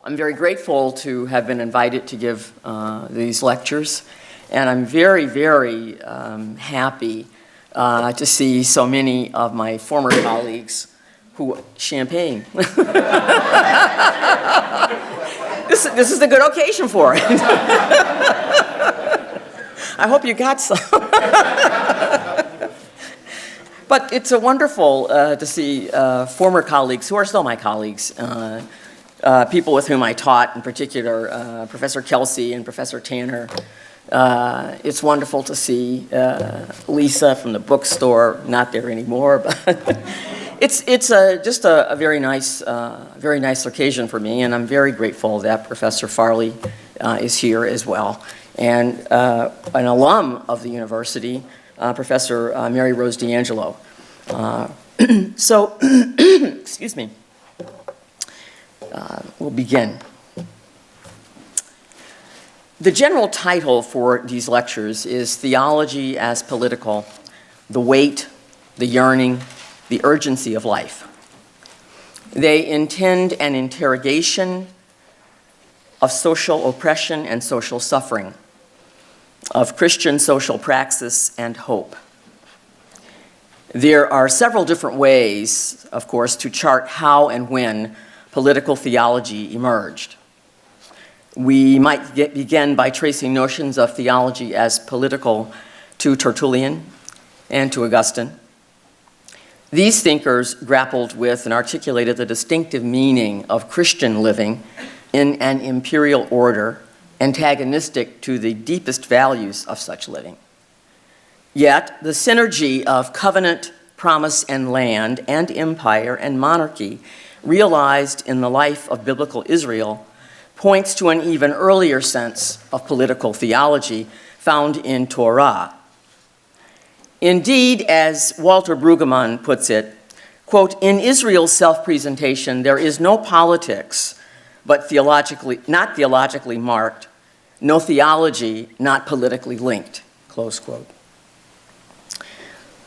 I'm very grateful to have been invited to give these lectures, and I'm very, very happy to see so many of my former colleagues who, champagne. This is a good occasion for it. I hope you got some. But it's wonderful to see former colleagues who are still my colleagues, people with whom I taught, in particular Professor Kelsey and Professor Tanner. It's wonderful to see Lisa from the bookstore, not there anymore, but it's just a very nice occasion for me, and I'm very grateful that Professor Farley is here as well, and an alum of the university, Professor Mary Rose D'Angelo. So, excuse me, we'll begin. The general title for these lectures is Theology as Political, the Weight, the Yearning, the Urgency of Life. They intend an interrogation of social oppression and social suffering, of Christian social praxis and hope. There are several different ways, of course, to chart how and when political theology emerged. We might begin by tracing notions of theology as political to Tertullian and to Augustine. These thinkers grappled with and articulated the distinctive meaning of Christian living in an imperial order, antagonistic to the deepest values of such living. Yet, the synergy of covenant, promise, and land, and empire, and monarchy realized in the life of biblical Israel points to an even earlier sense of political theology found in Torah. Indeed, as Walter Brueggemann puts it, quote, "In Israel's self-presentation, there is no politics, but not theologically marked, no theology, not politically linked," close quote.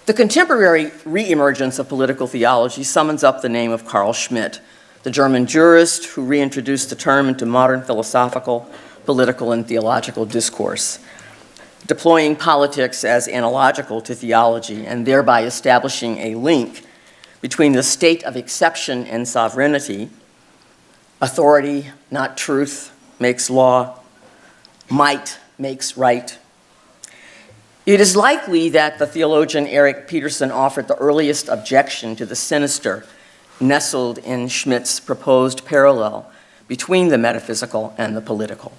The contemporary reemergence of political theology summons up the name of Carl Schmitt, the German jurist who reintroduced the term into modern philosophical, political, and theological discourse, deploying politics as analogical to theology and thereby establishing a link between the state of exception and sovereignty, authority, not truth, makes law, might makes right. It is likely that the theologian Eric Peterson offered the earliest objection to the sinister nestled in Schmitt's proposed parallel between the metaphysical and the political.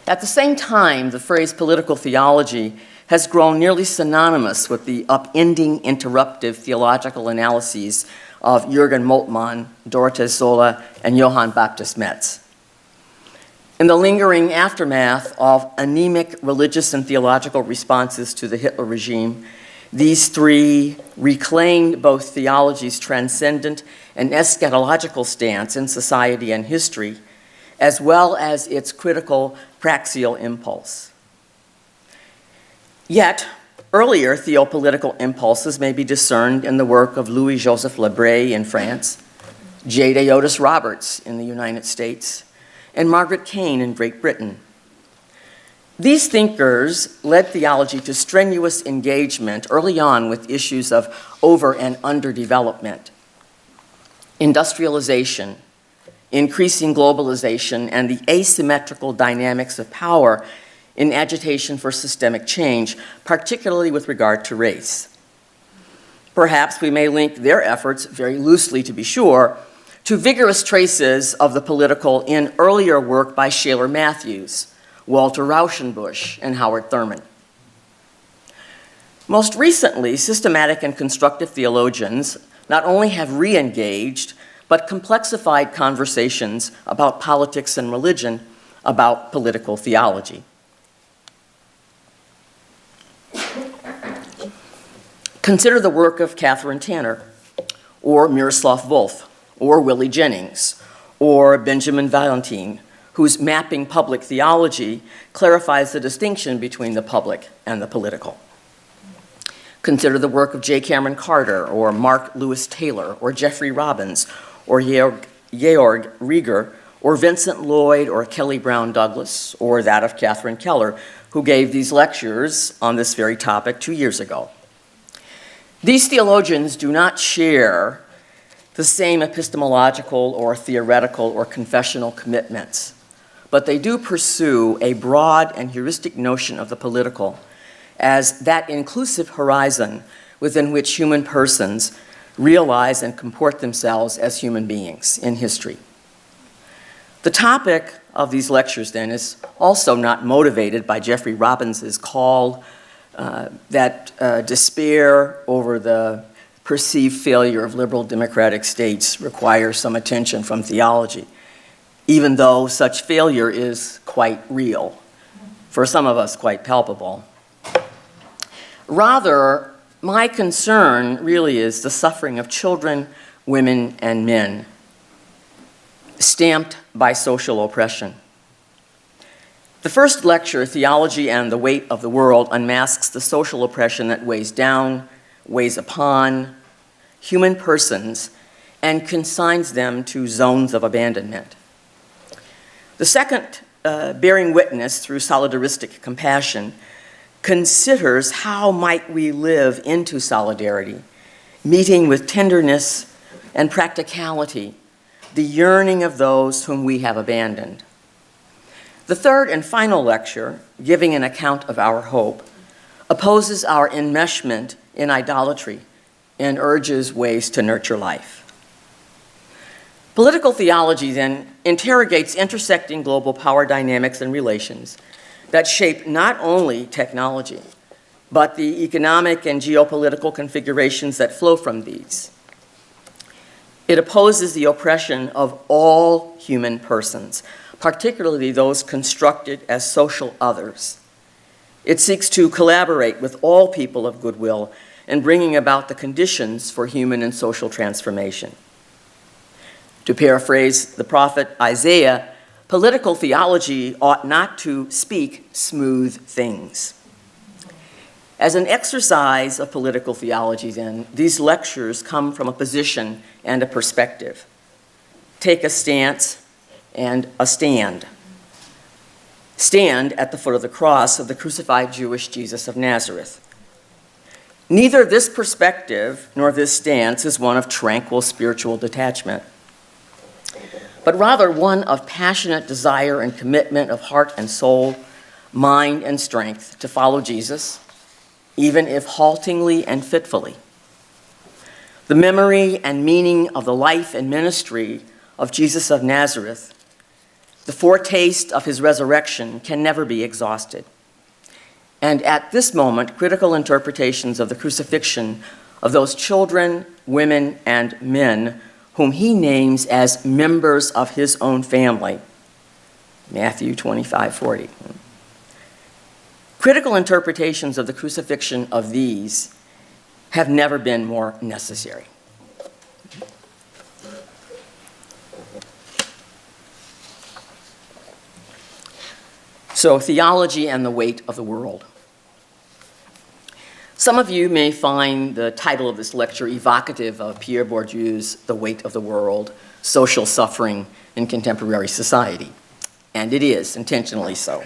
At the same time, the phrase political theology has grown nearly synonymous with the upending, interruptive theological analyses of Jürgen Moltmann, Dorothee Zola, and Johann Baptist Metz. In the lingering aftermath of anemic religious and theological responses to the Hitler regime, these three reclaimed both theology's transcendent and eschatological stance in society and history, as well as its critical praxial impulse. Yet, earlier theopolitical impulses may be discerned in the work of Louis-Joseph Lebray in France, J.D. Otis Roberts in the United States, and Margaret Kane in Great Britain. These thinkers led theology to strenuous engagement early on with issues of over- and underdevelopment, industrialization, increasing globalization, and the asymmetrical dynamics of power in agitation for systemic change, particularly with regard to race. Perhaps we may link their efforts, very loosely to be sure, to vigorous traces of the political in earlier work by Shaler Matthews, Walter Rauschenbusch, and Howard Thurman. Most recently, systematic and constructive theologians not only have re-engaged, but complexified conversations about politics and religion, about political theology. Consider the work of Catherine Tanner, or Miroslav Volf, or Willie Jennings, or Benjamin Valentine, whose mapping public theology clarifies the distinction between the public and the political. Consider the work of J. Cameron Carter, or Mark Lewis Taylor, or Jeffrey Robbins, or Georg Georg Rieger, or Vincent Lloyd, or Kelly Brown Douglas, or that of Catherine Keller, who gave these lectures on this very topic 2 years ago. These theologians do not share the same epistemological or theoretical or confessional commitments, but they do pursue a broad and heuristic notion of the political as that inclusive horizon within which human persons realize and comport themselves as human beings in history. The topic of these lectures, then, is also not motivated by Jeffrey Robbins's call that despair over the perceived failure of liberal democratic states requires some attention from theology, even though such failure is quite real, for some of us quite palpable. Rather, my concern really is the suffering of children, women, and men, stamped by social oppression. The first lecture, Theology and the Weight of the World, unmasks the social oppression that weighs down, weighs upon human persons, and consigns them to zones of abandonment. The second, Bearing Witness through Solidaristic Compassion, considers how might we live into solidarity, meeting with tenderness and practicality the yearning of those whom we have abandoned. The third and final lecture, Giving an Account of Our Hope, opposes our enmeshment in idolatry and urges ways to nurture life. Political theology, then, interrogates intersecting global power dynamics and relations that shape not only technology, but the economic and geopolitical configurations that flow from these. It opposes the oppression of all human persons, particularly those constructed as social others. It seeks to collaborate with all people of goodwill in bringing about the conditions for human and social transformation. To paraphrase the prophet Isaiah, political theology ought not to speak smooth things. As an exercise of political theology, then, these lectures come from a position and a perspective. Take a stance and a stand. Stand at the foot of the cross of the crucified Jewish Jesus of Nazareth. Neither this perspective nor this stance is one of tranquil spiritual detachment, but rather one of passionate desire and commitment of heart and soul, mind and strength to follow Jesus, even if haltingly and fitfully. The memory and meaning of the life and ministry of Jesus of Nazareth, the foretaste of his resurrection, can never be exhausted. And at this moment, critical interpretations of the crucifixion of those children, women, and men whom he names as members of his own family, Matthew 25:40. Critical interpretations of the crucifixion of these have never been more necessary. So, theology and the weight of the world. Some of you may find the title of this lecture evocative of Pierre Bourdieu's The Weight of the World, Social Suffering in Contemporary Society. And it is, intentionally so.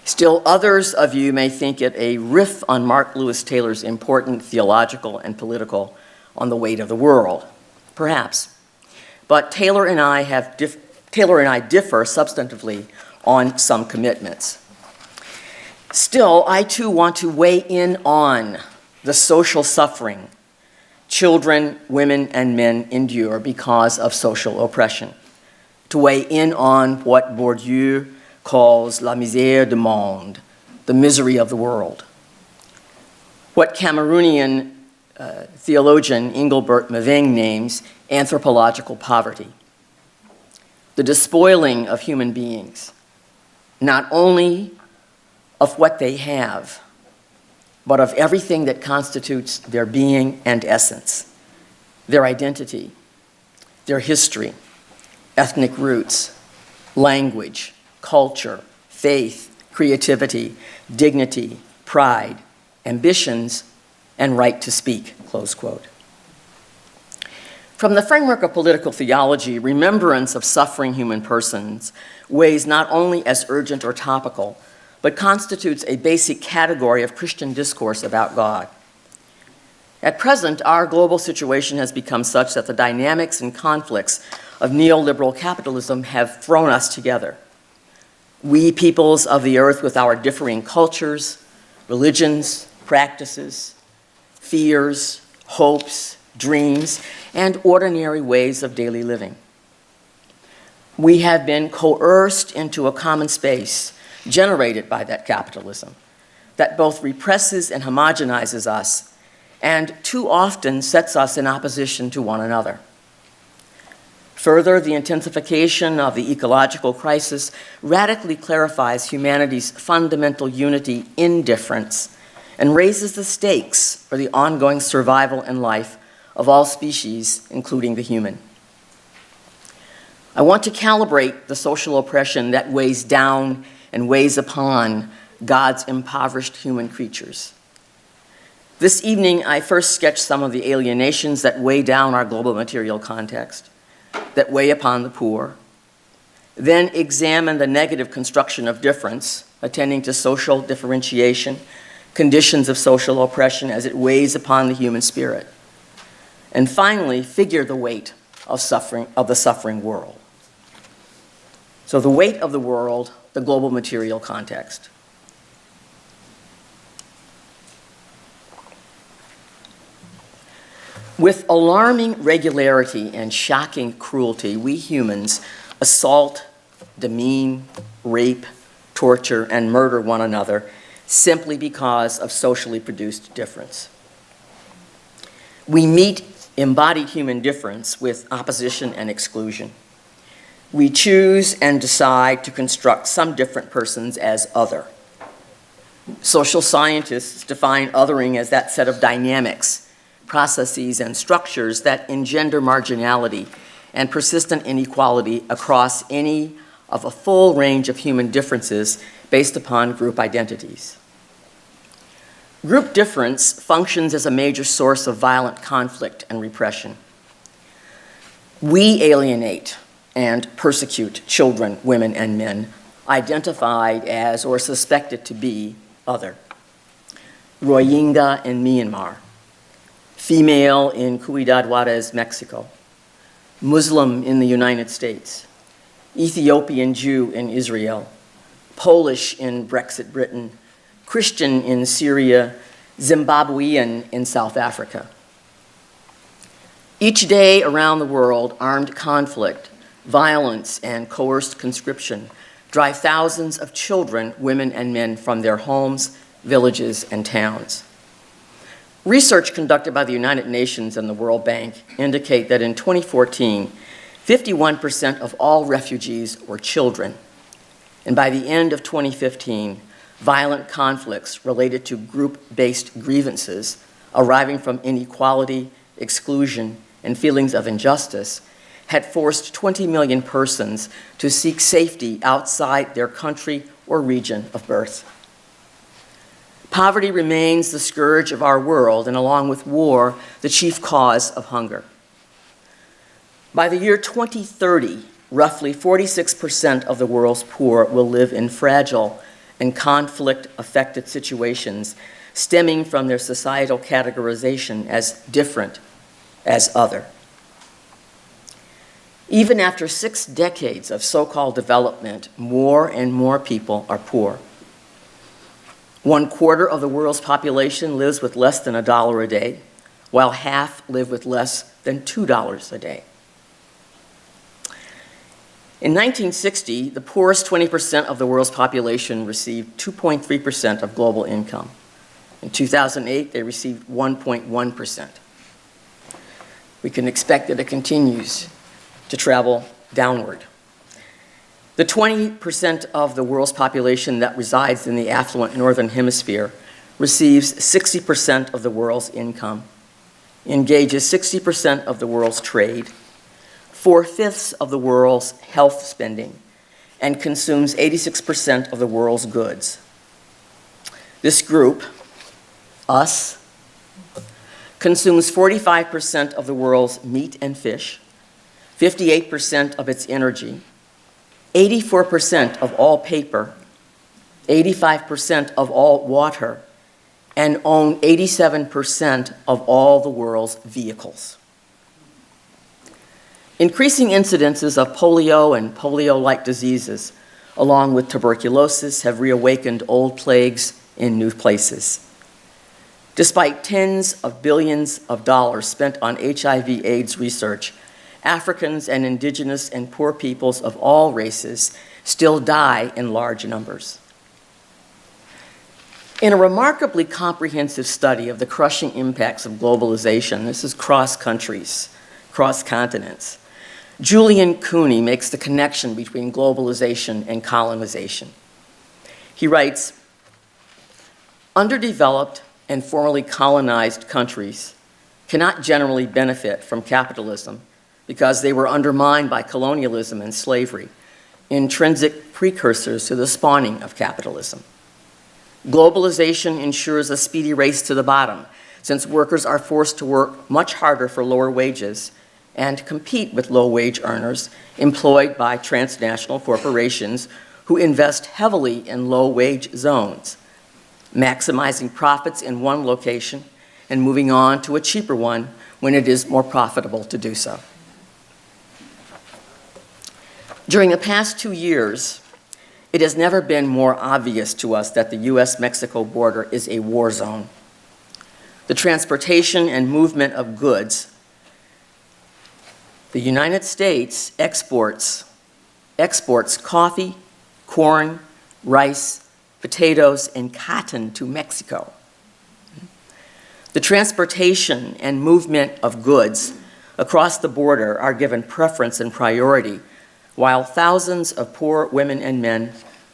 Still, others of you may think it a riff on Mark Lewis Taylor's important theological and political On the Weight of the World. Perhaps. But Taylor and I differ substantively on some commitments. Still, I too want to weigh in on the social suffering children, women, and men endure because of social oppression. To weigh in on what Bourdieu calls la misère du monde, the misery of the world. What Cameroonian theologian Engelbert Maveng names anthropological poverty. The despoiling of human beings, not only of what they have, but of everything that constitutes their being and essence, their identity, their history, ethnic roots, language, culture, faith, creativity, dignity, pride, ambitions, and right to speak, close quote. From the framework of political theology, remembrance of suffering human persons weighs not only as urgent or topical, but constitutes a basic category of Christian discourse about God. At present, our global situation has become such that the dynamics and conflicts of neoliberal capitalism have thrown us together. We peoples of the earth with our differing cultures, religions, practices, fears, hopes, dreams, and ordinary ways of daily living. We have been coerced into a common space generated by that capitalism that both represses and homogenizes us, and too often sets us in opposition to one another. Further, the intensification of the ecological crisis radically clarifies humanity's fundamental unity in difference and raises the stakes for the ongoing survival and life of all species, including the human. I want to calibrate the social oppression that weighs down and weighs upon God's impoverished human creatures. This evening, I first sketched some of the alienations that weigh down our global material context, that weigh upon the poor, then examine the negative construction of difference, attending to social differentiation, conditions of social oppression as it weighs upon the human spirit, and finally, figure the weight of the suffering world. So the weight of the world, the global material context. With alarming regularity and shocking cruelty, we humans assault, demean, rape, torture, and murder one another simply because of socially produced difference. We meet embodied human difference with opposition and exclusion. We choose and decide to construct some different persons as other. Social scientists define othering as that set of dynamics, processes, and structures that engender marginality and persistent inequality across any of a full range of human differences based upon group identities. Group difference functions as a major source of violent conflict and repression. We alienate and persecute children, women, and men identified as or suspected to be other. Rohingya in Myanmar, female in Ciudad Juarez, Mexico, Muslim in the United States, Ethiopian Jew in Israel, Polish in Brexit Britain, Christian in Syria, Zimbabwean in South Africa. Each day around the world, armed conflict, violence, and coerced conscription drive thousands of children, women, and men from their homes, villages, and towns. Research conducted by the United Nations and the World Bank indicate that in 2014, 51% of all refugees were children. And by the end of 2015, violent conflicts related to group-based grievances arriving from inequality, exclusion, and feelings of injustice had forced 20 million persons to seek safety outside their country or region of birth. Poverty remains the scourge of our world, and along with war, the chief cause of hunger. By the year 2030, roughly 46% of the world's poor will live in fragile and conflict-affected situations stemming from their societal categorization as different, as other. Even after 6 decades of so-called development, more and more people are poor. 1/4 of the world's population lives with less than $1 a day, while half live with less than $2 a day. In 1960, the poorest 20% of the world's population received 2.3% of global income. In 2008, they received 1.1%. We can expect that it continues to travel downward. The 20% of the world's population that resides in the affluent northern hemisphere receives 60% of the world's income, engages 60% of the world's trade, 4/5 of the world's health spending, and consumes 86% of the world's goods. This group, us, consumes 45% of the world's meat and fish, 58% of its energy, 84% of all paper, 85% of all water, and own 87% of all the world's vehicles. Increasing incidences of polio and polio-like diseases, along with tuberculosis, have reawakened old plagues in new places. Despite tens of billions of dollars spent on HIV/AIDS research, Africans and indigenous and poor peoples of all races still die in large numbers. In a remarkably comprehensive study of the crushing impacts of globalization, this is cross countries, cross continents, Julian Cooney makes the connection between globalization and colonization. He writes, "Underdeveloped and formerly colonized countries cannot generally benefit from capitalism because they were undermined by colonialism and slavery, intrinsic precursors to the spawning of capitalism. Globalization ensures a speedy race to the bottom, since workers are forced to work much harder for lower wages and compete with low-wage earners employed by transnational corporations who invest heavily in low-wage zones, maximizing profits in one location and moving on to a cheaper one when it is more profitable to do so." During the past 2 years, it has never been more obvious to us that the US-Mexico border is a war zone. The transportation and movement of goods. The United States exports coffee, corn, rice, potatoes, and cotton to Mexico. The transportation and movement of goods across the border are given preference and priority, while thousands of poor women and men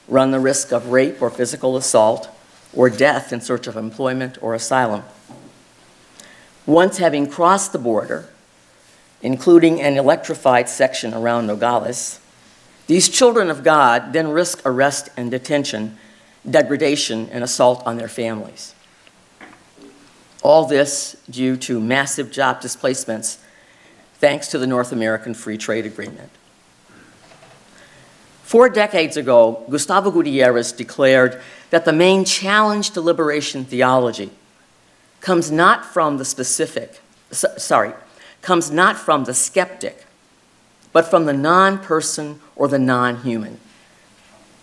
run the risk of rape or physical assault or death in search of employment or asylum. Once having crossed the border, including an electrified section around Nogales, these children of God then risk arrest and detention, degradation, and assault on their families. All this due to massive job displacements thanks to the North American Free Trade Agreement. 4 decades ago, Gustavo Gutierrez declared that the main challenge to liberation theology comes not from the skeptic, but from the non-person or the non-human.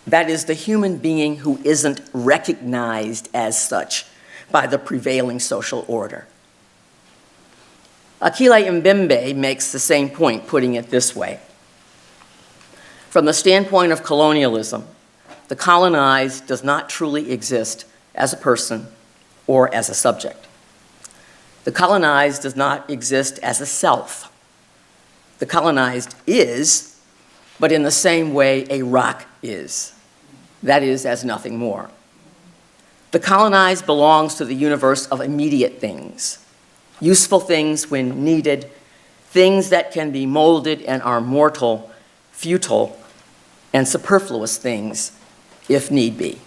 That is, the human being who isn't recognized as such by the prevailing social order. Akile Mbembe makes the same point, putting it this way. From the standpoint of colonialism, the colonized does not truly exist as a person or as a subject. The colonized does not exist as a self. The colonized is, but in the same way a rock is. That is, as nothing more. The colonized belongs to the universe of immediate things, useful things when needed, things that can be molded and are mortal, futile, and superfluous things if need be.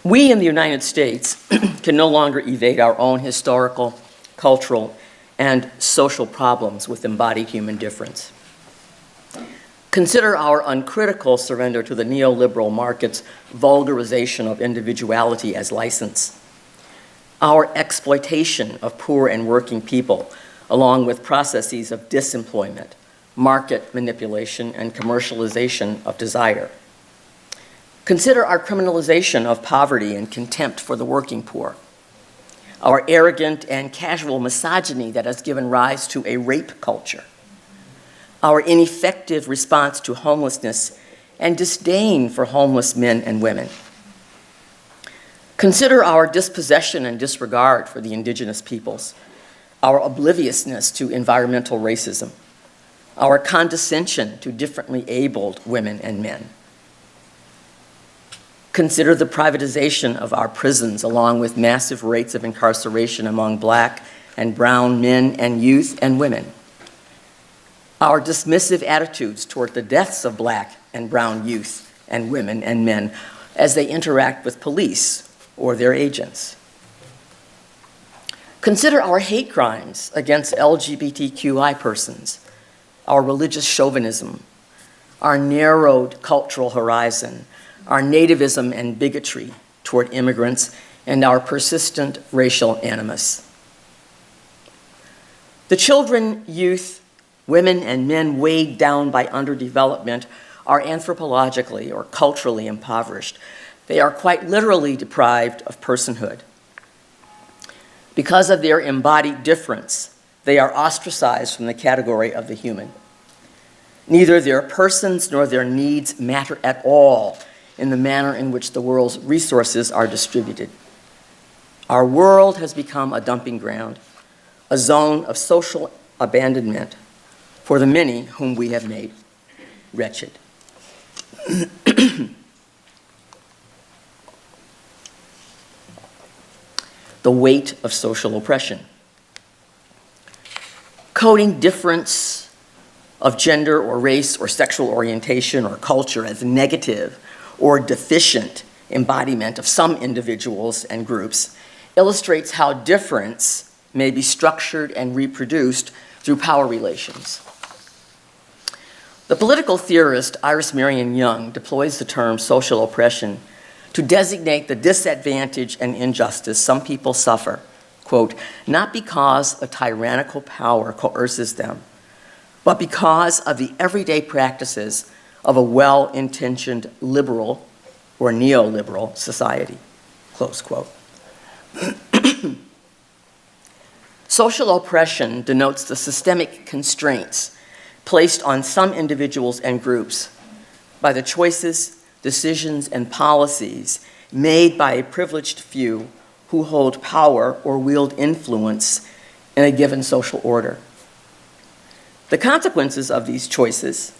We in the United States can no longer evade our own historical, cultural, and social problems with embodied human difference. Consider our uncritical surrender to the neoliberal market's vulgarization of individuality as license, our exploitation of poor and working people, along with processes of disemployment, market manipulation, and commercialization of desire. Consider our criminalization of poverty and contempt for the working poor, our arrogant and casual misogyny that has given rise to a rape culture, our ineffective response to homelessness and disdain for homeless men and women. Consider our dispossession and disregard for the indigenous peoples, our obliviousness to environmental racism, our condescension to differently abled women and men. Consider the privatization of our prisons, along with massive rates of incarceration among Black and brown men and youth and women. Our dismissive attitudes toward the deaths of Black and brown youth and women and men, as they interact with police or their agents. Consider our hate crimes against LGBTQI persons, our religious chauvinism, our narrowed cultural horizon, our nativism and bigotry toward immigrants, and our persistent racial animus. The children, youth, women, and men weighed down by underdevelopment are anthropologically or culturally impoverished. They are quite literally deprived of personhood. Because of their embodied difference, they are ostracized from the category of the human. Neither their persons nor their needs matter at all in the manner in which the world's resources are distributed. Our world has become a dumping ground, a zone of social abandonment for the many whom we have made wretched. The weight of social oppression. Coding difference of gender or race or sexual orientation or culture as negative or deficient embodiment of some individuals and groups illustrates how difference may be structured and reproduced through power relations. The political theorist Iris Marion Young deploys the term social oppression to designate the disadvantage and injustice some people suffer, quote, not because a tyrannical power coerces them, but because of the everyday practices of a well-intentioned liberal or neoliberal society, close quote. Social oppression denotes the systemic constraints placed on some individuals and groups by the choices, decisions, and policies made by a privileged few who hold power or wield influence in a given social order. The consequences of these choices,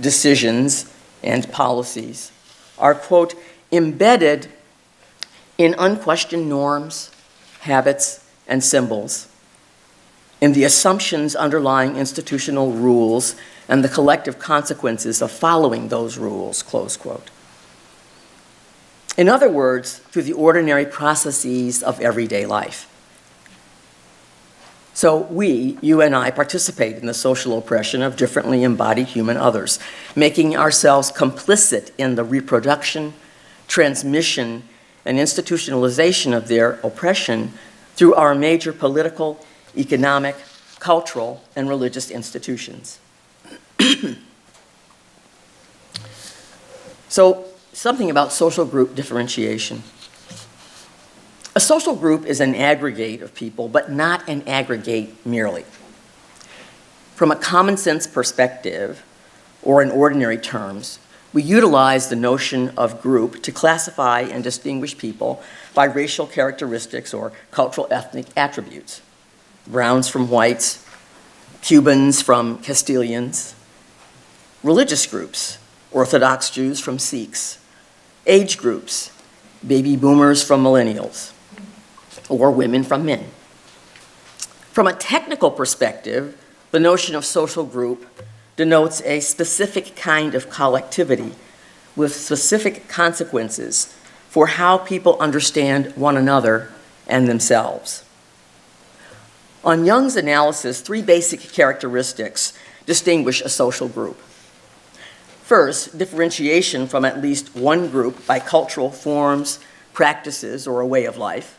decisions, and policies are, quote, embedded in unquestioned norms, habits, and symbols, in the assumptions underlying institutional rules and the collective consequences of following those rules, close quote. In other words, through the ordinary processes of everyday life. So we, you and I, participate in the social oppression of differently embodied human others, making ourselves complicit in the reproduction, transmission, and institutionalization of their oppression through our major political, economic, cultural, and religious institutions. So, something about social group differentiation. A social group is an aggregate of people, but not an aggregate merely. From a common sense perspective, or in ordinary terms, we utilize the notion of group to classify and distinguish people by racial characteristics or cultural ethnic attributes. Browns from whites, Cubans from Castilians, religious groups, Orthodox Jews from Sikhs, age groups, baby boomers from millennials, or women from men. From a technical perspective, the notion of social group denotes a specific kind of collectivity with specific consequences for how people understand one another and themselves. On Young's analysis, three basic characteristics distinguish a social group. First, differentiation from at least one group by cultural forms, practices, or a way of life.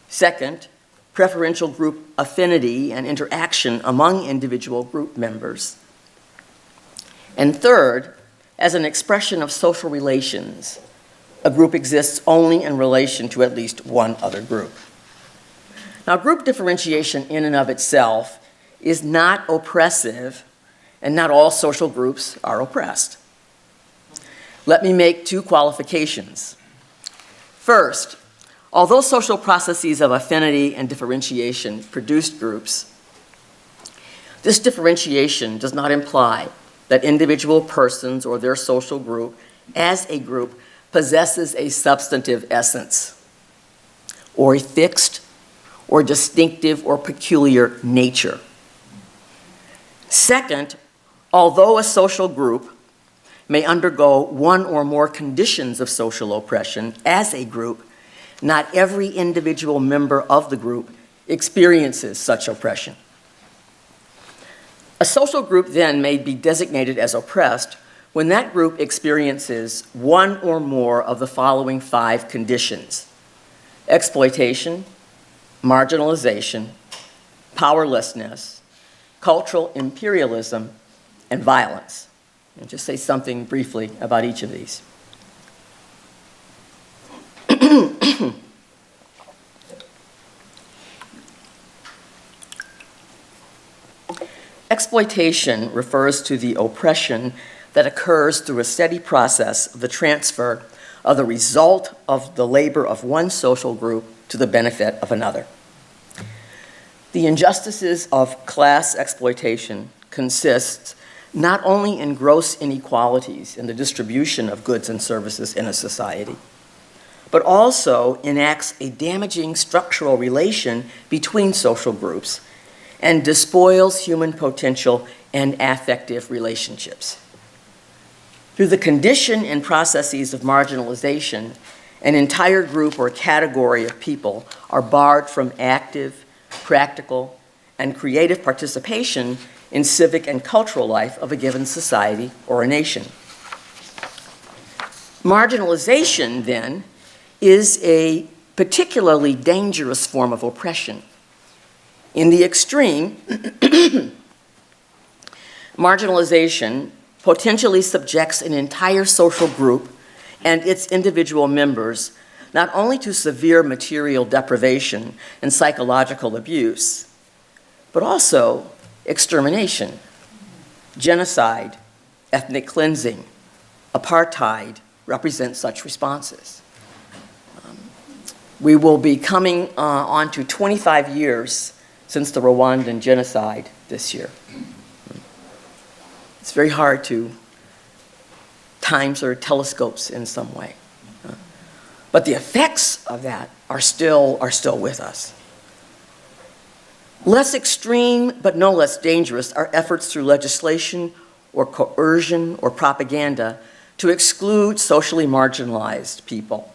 Second, preferential group affinity and interaction among individual group members. And third, as an expression of social relations, a group exists only in relation to at least one other group. Now, group differentiation in and of itself is not oppressive, and not all social groups are oppressed. Let me make two qualifications. First, although social processes of affinity and differentiation produced groups, this differentiation does not imply that individual persons or their social group, as a group, possesses a substantive essence, or a fixed, or distinctive, or peculiar nature. Second, although a social group may undergo one or more conditions of social oppression as a group, not every individual member of the group experiences such oppression. A social group then may be designated as oppressed when that group experiences one or more of the following 5 conditions: exploitation, marginalization, powerlessness, cultural imperialism, and violence. And just say something briefly about each of these. Exploitation refers to the oppression that occurs through a steady process of the transfer of the result of the labor of one social group to the benefit of another. The injustices of class exploitation consist not only in gross inequalities in the distribution of goods and services in a society, but also enacts a damaging structural relation between social groups and despoils human potential and affective relationships. Through the condition and processes of marginalization, an entire group or category of people are barred from active, practical, and creative participation in civic and cultural life of a given society or a nation. Marginalization, then, is a particularly dangerous form of oppression. In the extreme, marginalization potentially subjects an entire social group and its individual members not only to severe material deprivation and psychological abuse, but also extermination, genocide, ethnic cleansing, apartheid represent such responses. We will be coming on to 25 years since the Rwandan genocide this year. It's very hard to time sort of telescopes in some way. But the effects of that are still with us. Less extreme, but no less dangerous, are efforts through legislation or coercion or propaganda to exclude socially marginalized people,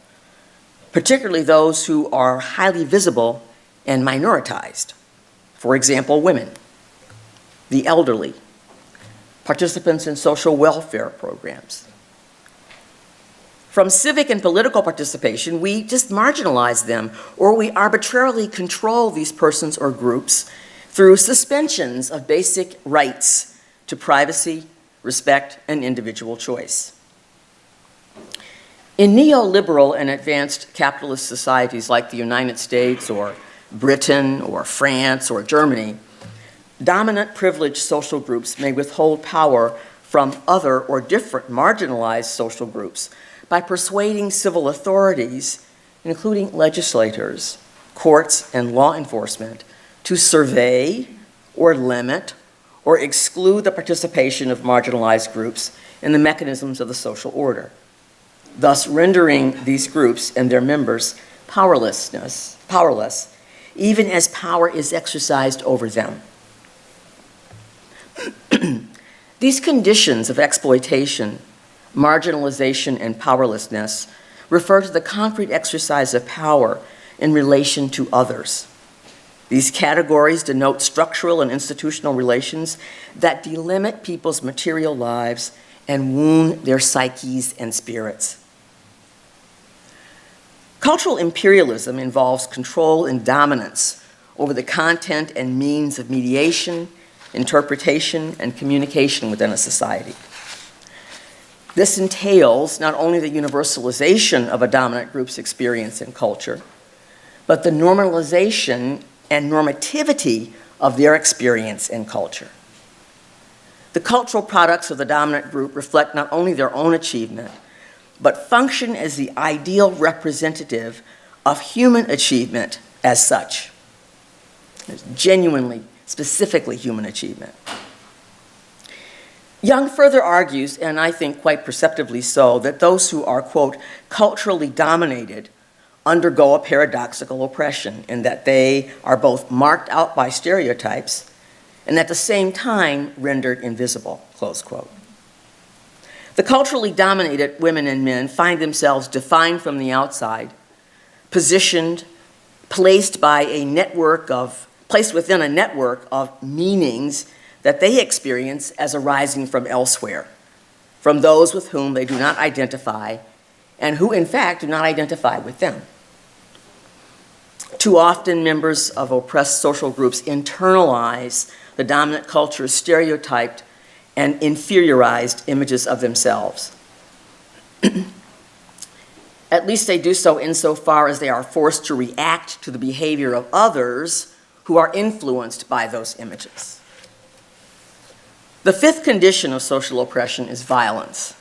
particularly those who are highly visible and minoritized. For example, women, the elderly, participants in social welfare programs. From civic and political participation, we just marginalize them, or we arbitrarily control these persons or groups through suspensions of basic rights to privacy, respect, and individual choice. In neoliberal and advanced capitalist societies like the United States or Britain or France or Germany, dominant privileged social groups may withhold power from other or different marginalized social groups by persuading civil authorities, including legislators, courts, and law enforcement, to survey or limit or exclude the participation of marginalized groups in the mechanisms of the social order, thus rendering these groups and their members powerless, even as power is exercised over them. These conditions of exploitation, marginalization, and powerlessness refer to the concrete exercise of power in relation to others. These categories denote structural and institutional relations that delimit people's material lives and wound their psyches and spirits. Cultural imperialism involves control and dominance over the content and means of mediation, interpretation, and communication within a society. This entails not only the universalization of a dominant group's experience in culture, but the normalization and normativity of their experience in culture. The cultural products of the dominant group reflect not only their own achievement, but function as the ideal representative of human achievement as such. It's genuinely, specifically human achievement. Young further argues, and I think quite perceptibly so, that those who are, quote, culturally dominated undergo a paradoxical oppression in that they are both marked out by stereotypes and at the same time rendered invisible, close quote. The culturally dominated women and men find themselves defined from the outside, positioned, placed within a network of meanings that they experience as arising from elsewhere, from those with whom they do not identify, and who in fact do not identify with them. Too often, members of oppressed social groups internalize the dominant culture's stereotyped and inferiorized images of themselves. At least they do so insofar as they are forced to react to the behavior of others who are influenced by those images. The fifth condition of social oppression is violence.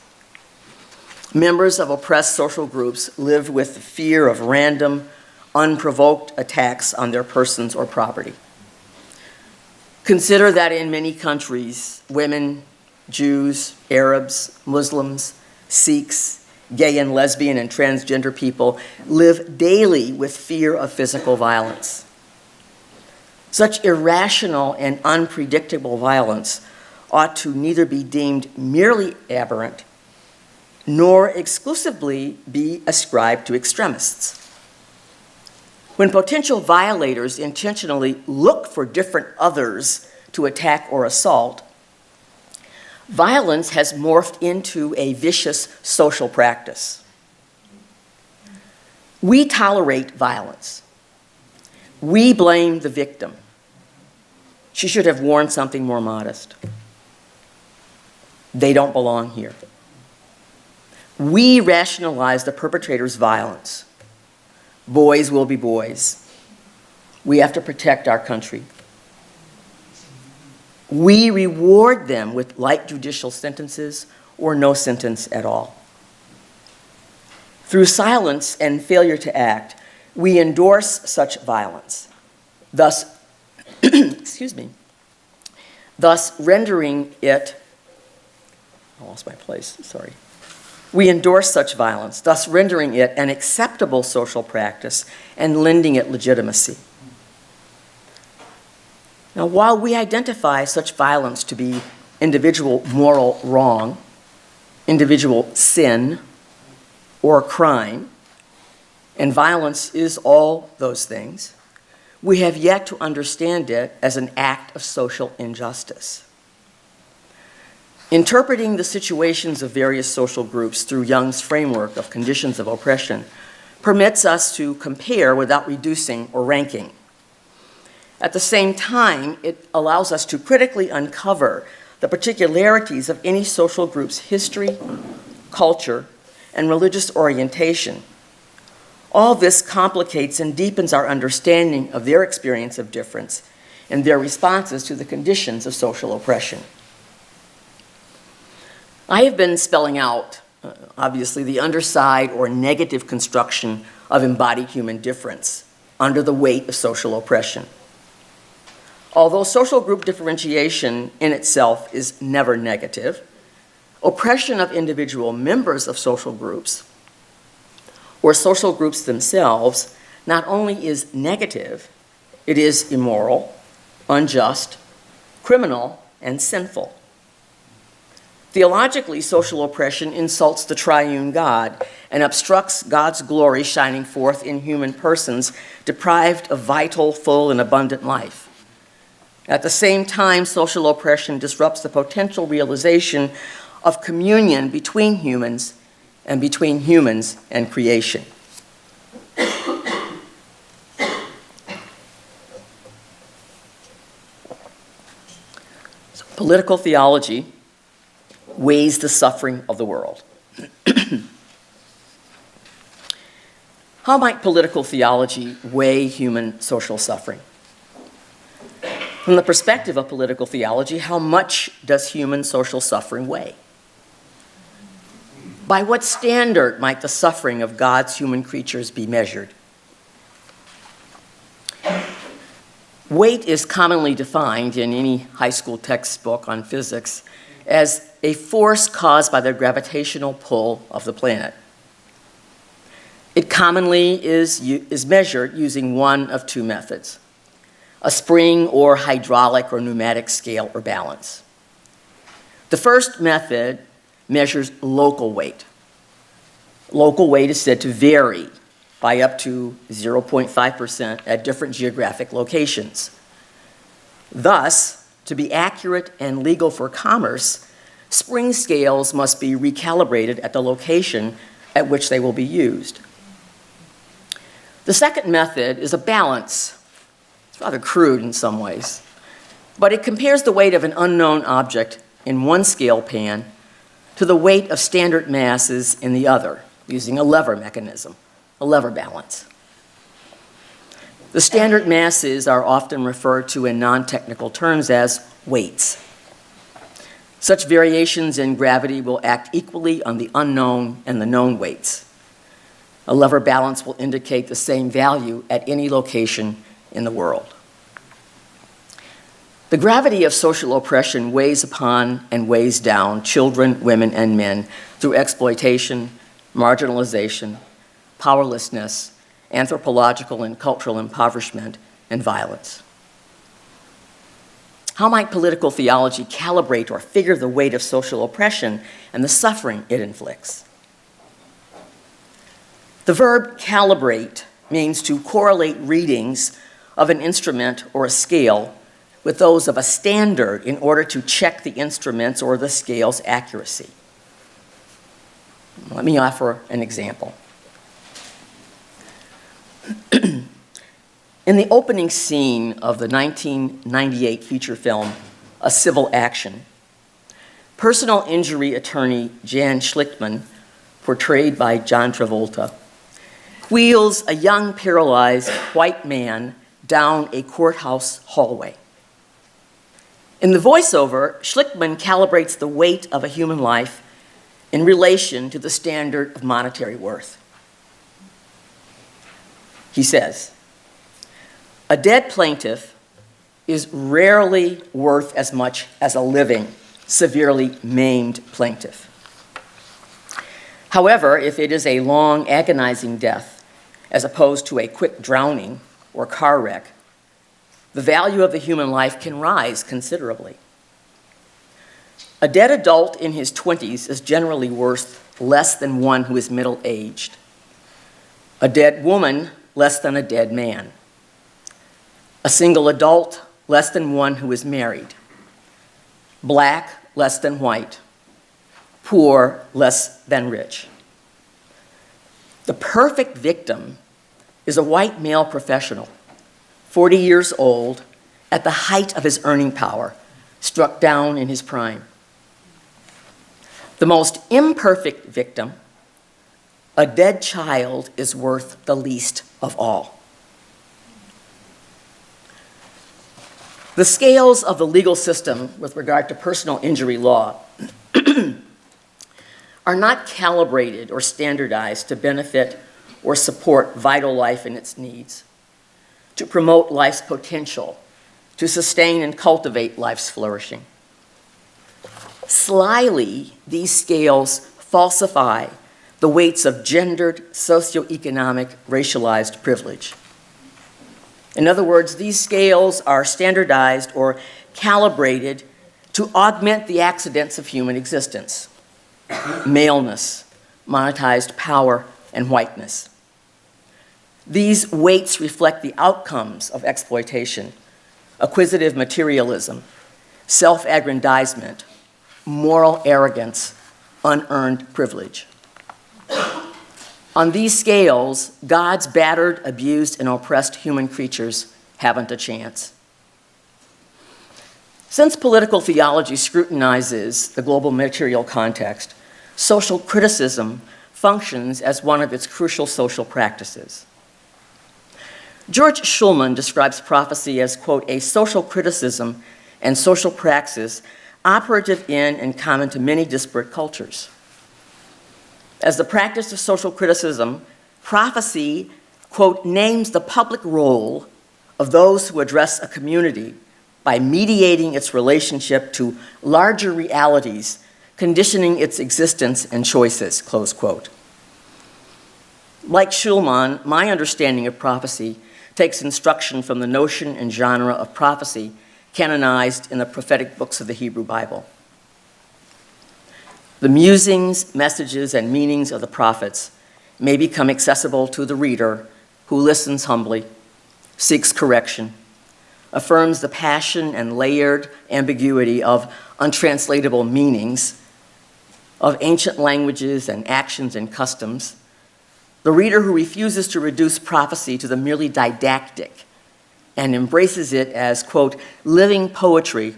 Members of oppressed social groups live with the fear of random, unprovoked attacks on their persons or property. Consider that in many countries, women, Jews, Arabs, Muslims, Sikhs, gay and lesbian and transgender people live daily with fear of physical violence. Such irrational and unpredictable violence ought to neither be deemed merely aberrant nor exclusively be ascribed to extremists. When potential violators intentionally look for different others to attack or assault, violence has morphed into a vicious social practice. We tolerate violence. We blame the victim. She should have worn something more modest. They don't belong here. We rationalize the perpetrator's violence. Boys will be boys. We have to protect our country. We reward them with light judicial sentences or no sentence at all. Through silence and failure to act, we endorse such violence, thus, thus rendering it, I lost my place, sorry. We endorse such violence, thus rendering it an acceptable social practice and lending it legitimacy. Now, while we identify such violence to be individual moral wrong, individual sin, or crime, and violence is all those things, we have yet to understand it as an act of social injustice. Interpreting the situations of various social groups through Young's framework of conditions of oppression permits us to compare without reducing or ranking. At the same time, it allows us to critically uncover the particularities of any social group's history, culture, and religious orientation. All this complicates and deepens our understanding of their experience of difference and their responses to the conditions of social oppression. I have been spelling out, obviously, the underside or negative construction of embodied human difference under the weight of social oppression. Although social group differentiation in itself is never negative, oppression of individual members of social groups or social groups themselves not only is negative, it is immoral, unjust, criminal, and sinful. Theologically, social oppression insults the triune God and obstructs God's glory shining forth in human persons deprived of vital, full, and abundant life. At the same time, social oppression disrupts the potential realization of communion between humans and between humans and creation. So, political theology weighs the suffering of the world. How might political theology weigh human social suffering? From the perspective of political theology, how much does human social suffering weigh? By what standard might the suffering of God's human creatures be measured? Weight is commonly defined in any high school textbook on physics as a force caused by the gravitational pull of the planet. It commonly is measured using one of two methods: a spring or hydraulic or pneumatic scale or balance. The first method measures local weight. Local weight is said to vary by up to 0.5% at different geographic locations. Thus, to be accurate and legal for commerce, spring scales must be recalibrated at the location at which they will be used. The second method is a balance. It's rather crude in some ways, but it compares the weight of an unknown object in one scale pan to the weight of standard masses in the other, using a lever mechanism, a lever balance. The standard masses are often referred to in non-technical terms as weights. Such variations in gravity will act equally on the unknown and the known weights. A lever balance will indicate the same value at any location in the world. The gravity of social oppression weighs upon and weighs down children, women, and men through exploitation, marginalization, powerlessness, anthropological and cultural impoverishment, and violence. How might political theology calibrate or figure the weight of social oppression and the suffering it inflicts? The verb calibrate means to correlate readings of an instrument or a scale with those of a standard in order to check the instrument's or the scale's accuracy. Let me offer an example. In the opening scene of the 1998 feature film, A Civil Action, personal injury attorney Jan Schlichtman, portrayed by John Travolta, wheels a young paralyzed white man down a courthouse hallway. In the voiceover, Schlichtman calibrates the weight of a human life in relation to the standard of monetary worth. He says, "A dead plaintiff is rarely worth as much as a living, severely maimed plaintiff. However, if it is a long, agonizing death, as opposed to a quick drowning or car wreck, the value of the human life can rise considerably. A dead adult in his 20s is generally worth less than one who is middle-aged. A dead woman, less than a dead man. A single adult, less than one who is married. Black, less than white. Poor, less than rich. The perfect victim is a white male professional, 40 years old, at the height of his earning power, struck down in his prime. The most imperfect victim, a dead child, is worth the least of all." The scales of the legal system with regard to personal injury law are not calibrated or standardized to benefit or support vital life and its needs, to promote life's potential, to sustain and cultivate life's flourishing. Slyly, these scales falsify the weights of gendered, socioeconomic, racialized privilege. In other words, these scales are standardized or calibrated to augment the accidents of human existence: maleness, monetized power, and whiteness. These weights reflect the outcomes of exploitation, acquisitive materialism, self-aggrandizement, moral arrogance, unearned privilege. On these scales, God's battered, abused, and oppressed human creatures haven't a chance. Since political theology scrutinizes the global material context, social criticism functions as one of its crucial social practices. George Schulman describes prophecy as, quote, "a social criticism and social praxis operative in and common to many disparate cultures." As the practice of social criticism, prophecy, quote, "names the public role of those who address a community by mediating its relationship to larger realities, conditioning its existence and choices," close quote. Like Schulman, my understanding of prophecy takes instruction from the notion and genre of prophecy canonized in the prophetic books of the Hebrew Bible. the musings, messages, and meanings of the prophets may become accessible to the reader who listens humbly, seeks correction, affirms the passion and layered ambiguity of untranslatable meanings of ancient languages and actions and customs, the reader who refuses to reduce prophecy to the merely didactic and embraces it as, quote, living poetry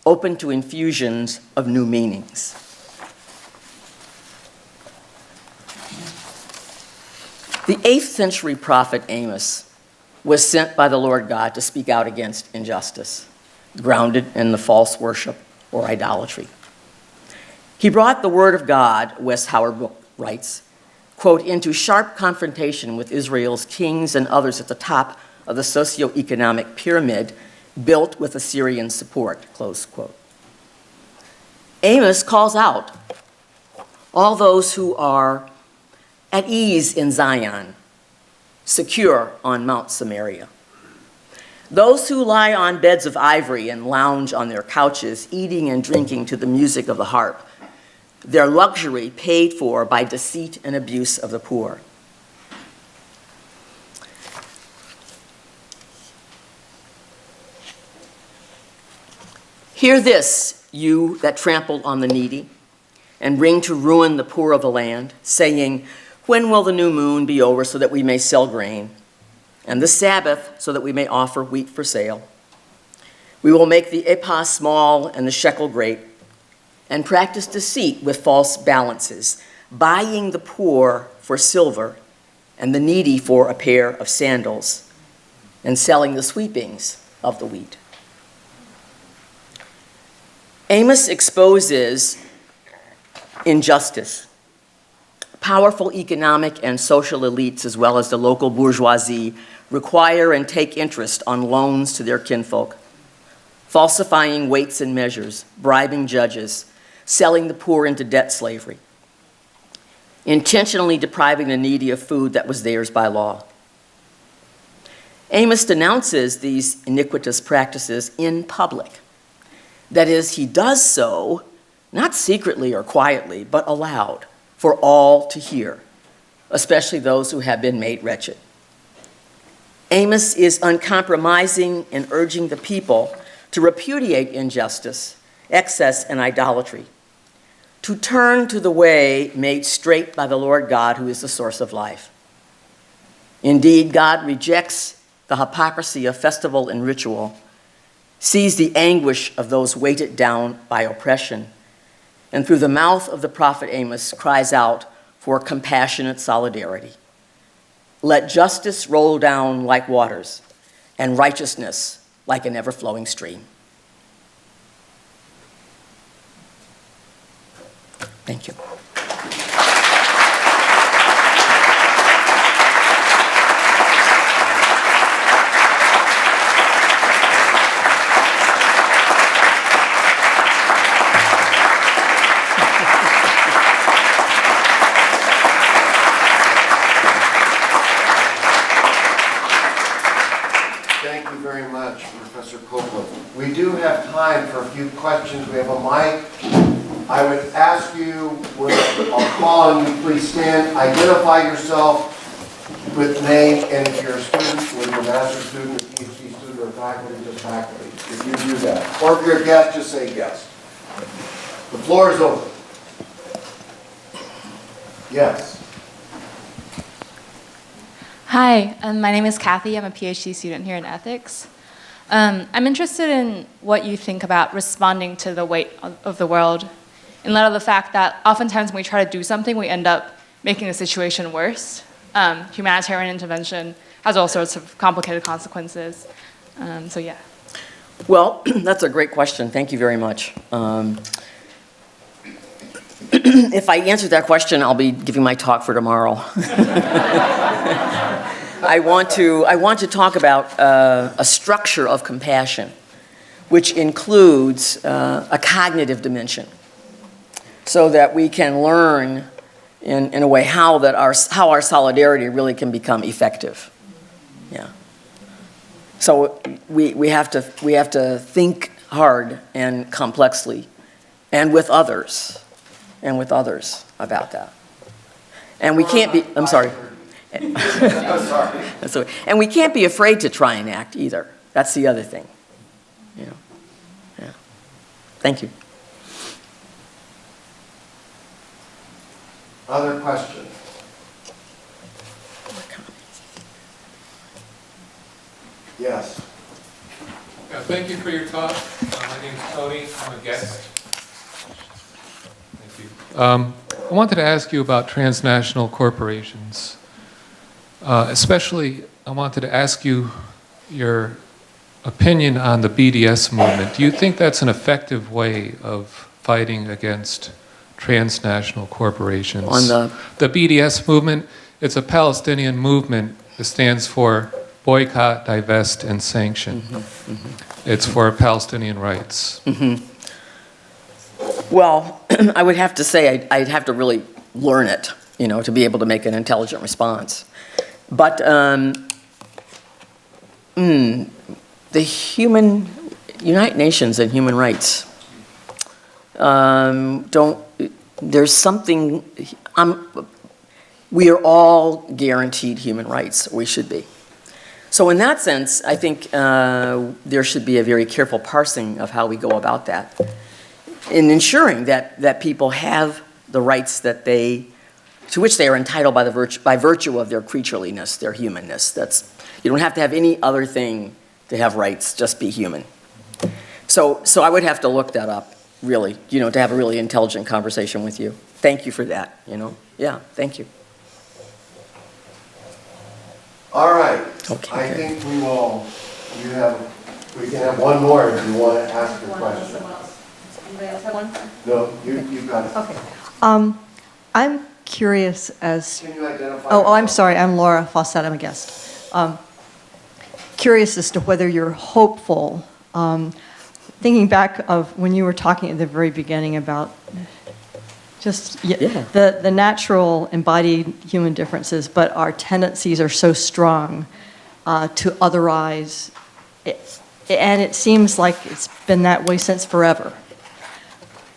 open to infusions of new meanings. The 8th century prophet Amos was sent by the Lord God to speak out against injustice, grounded in the false worship or idolatry. He brought the word of God, Wes Howard writes, quote, into sharp confrontation with Israel's kings and others at the top of the socioeconomic pyramid built with Assyrian support, close quote. Amos calls out all those who are at ease in Zion, secure on Mount Samaria. Those who lie on beds of ivory and lounge on their couches, eating and drinking to the music of the harp, their luxury paid for by deceit and abuse of the poor. Hear this, you that trample on the needy and bring to ruin the poor of the land, saying, when will the new moon be over so that we may sell grain, and the Sabbath so that we may offer wheat for sale? We will make the ephah small and the shekel great, and practice deceit with false balances, buying the poor for silver and the needy for a pair of sandals, and selling the sweepings of the wheat. Amos exposes injustice. Powerful economic and social elites, as well as the local bourgeoisie, require and take interest on loans to their kinfolk, falsifying weights and measures, bribing judges, selling the poor into debt slavery, intentionally depriving the needy of food that was theirs by law. Amos denounces these iniquitous practices in public. That is, he does so not secretly or quietly, but aloud, for all to hear, especially those who have been made wretched. Amos is uncompromising in urging the people to repudiate injustice, excess, and idolatry, to turn to the way made straight by the Lord God, who is the source of life. Indeed, God rejects the hypocrisy of festival and ritual, sees the anguish of those weighted down by oppression, and through the mouth of the prophet Amos cries out for compassionate solidarity. Let justice roll down like waters, and righteousness like an ever-flowing stream. Thank you. Professor Copeland. We do have time for a few questions. We have a mic. I would ask you, I'll call on you, please stand, identify yourself with name, and if you're a student, whether you're a master's student, a PhD student, or faculty, just faculty, if you do that. Or if you're a guest, just say yes. The floor is open. Yes. Hi, my name is Kathy. I'm a PhD student here in ethics. I'm interested in what you think about responding to the weight of the world, in light of the fact that oftentimes when we try to do something, we end up making the situation worse. Humanitarian intervention has all sorts of complicated consequences. So yeah. Well, that's a great question. Thank you very much. If I answer that question, I'll be giving my talk for tomorrow. I want to talk about a structure of compassion, which includes a cognitive dimension, so that we can learn in a way how our solidarity really can become effective. Yeah. So we have to think hard and complexly, and with others, and with others about that. And we can't be, I'm sorry. Sorry. That's okay. And we can't be afraid to try and act either. That's the other thing. You know. Yeah. Thank you. Other questions? Yes. Yeah, thank you for your talk. My name is Tony. I'm a guest. Thank you. I wanted to ask you about transnational corporations. Especially, I wanted to ask you your opinion on the BDS movement. Do you think that's an effective way of fighting against transnational corporations? On the BDS movement, it's a Palestinian movement. It stands for Boycott, Divest, and Sanction. It's for Palestinian rights. Well, I would have to say I'd have to really learn it, you know, to be able to make an intelligent response. But the United Nations and human rights there's something, we are all guaranteed human rights, we should be. So in that sense, I think there should be a very careful parsing of how we go about that, in ensuring that people have the rights to which they are entitled by virtue of their creatureliness, their humanness. You don't have to have any other thing to have rights, just be human. So I would have to look that up, really, you know, to have a really intelligent conversation with you. Thank you for that, you know. Yeah, thank you. All right. Okay. I think we can have one more if you want to ask a question. Anybody else have one? No, you've got it. Okay. I'm curious as... Can you identify? Oh, I'm yourself? sorry. I'm Laura Fawcett. I'm a guest. Curious as to whether you're hopeful. Thinking back of when you were talking at the very beginning about just the natural embodied human differences, but our tendencies are so strong to otherize, and it seems like it's been that way since forever.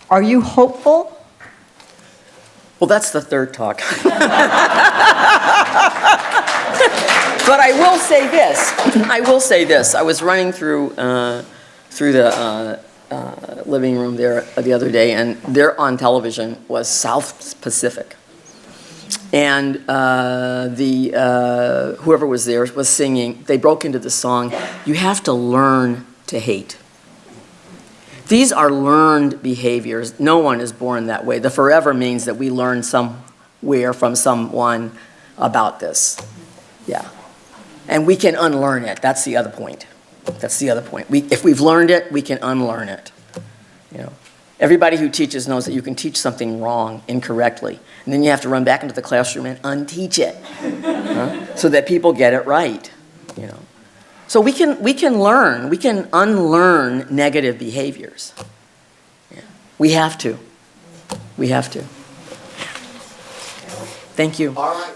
Are you hopeful? Well, that's the third talk. But I will say this. I was running through the living room there the other day, and there on television was South Pacific. And whoever was there was singing, they broke into the song, "You have to learn to hate." These are learned behaviors. No one is born that way. The forever means that we learn somewhere from someone about this. Yeah. And we can unlearn it. That's the other point. That's the other point. If we've learned it, we can unlearn it. You know, everybody who teaches knows that you can teach something wrong, incorrectly, and then you have to run back into the classroom and unteach it, so that people get it right. You know, so we can unlearn negative behaviors. Yeah. We have to. We have to. Thank you. All right.